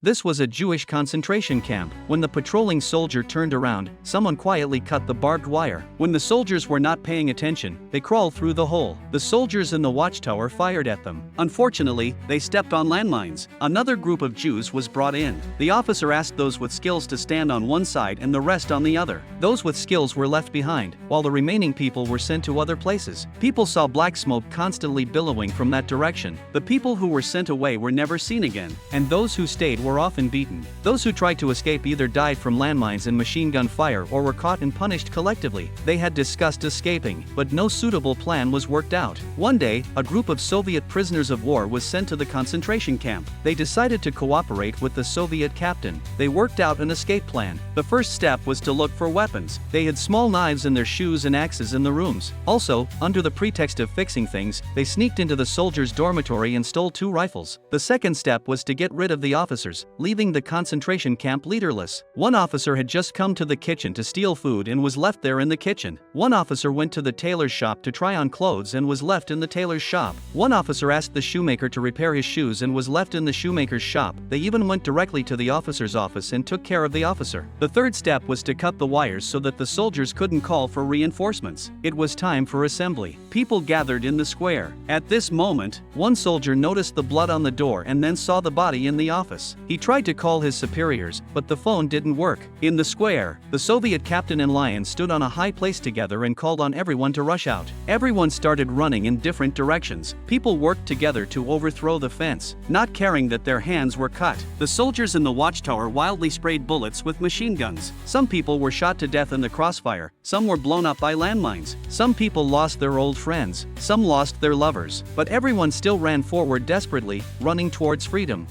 This was a Jewish concentration camp. When the patrolling soldier turned around, someone quietly cut the barbed wire. When the soldiers were not paying attention, they crawled through the hole. The soldiers in the watchtower fired at them. Unfortunately, they stepped on landmines. Another group of Jews was brought in. The officer asked those with skills to stand on one side and the rest on the other. Those with skills were left behind, while the remaining people were sent to other places. People saw black smoke constantly billowing from that direction. The people who were sent away were never seen again, and those who stayed were often beaten. Those who tried to escape either died from landmines and machine gun fire or were caught and punished collectively. They had discussed escaping, but no suitable plan was worked out. One day, a group of Soviet prisoners of war was sent to the concentration camp. They decided to cooperate with the Soviet captain. They worked out an escape plan. The first step was to look for weapons. They had small knives in their shoes and axes in the rooms. Also, under the pretext of fixing things, they sneaked into the soldiers' dormitory and stole 2 rifles. The second step was to get rid of the officers, leaving the concentration camp leaderless. One officer had just come to the kitchen to steal food and was left there in the kitchen. One officer went to the tailor's shop to try on clothes and was left in the tailor's shop. One officer asked the shoemaker to repair his shoes and was left in the shoemaker's shop. They even went directly to the officer's office and took care of the officer. The third step was to cut the wires so that the soldiers couldn't call for reinforcements. It was time for assembly. People gathered in the square. At this moment, one soldier noticed the blood on the door and then saw the body in the office. He tried to call his superiors, but the phone didn't work. In the square, the Soviet captain and Lion stood on a high place together and called on everyone to rush out. Everyone started running in different directions. People worked together to overthrow the fence, not caring that their hands were cut. The soldiers in the watchtower wildly sprayed bullets with machine guns. Some people were shot to death in the crossfire, some were blown up by landmines. Some people lost their old friends, some lost their lovers, but everyone still ran forward desperately, running towards freedom.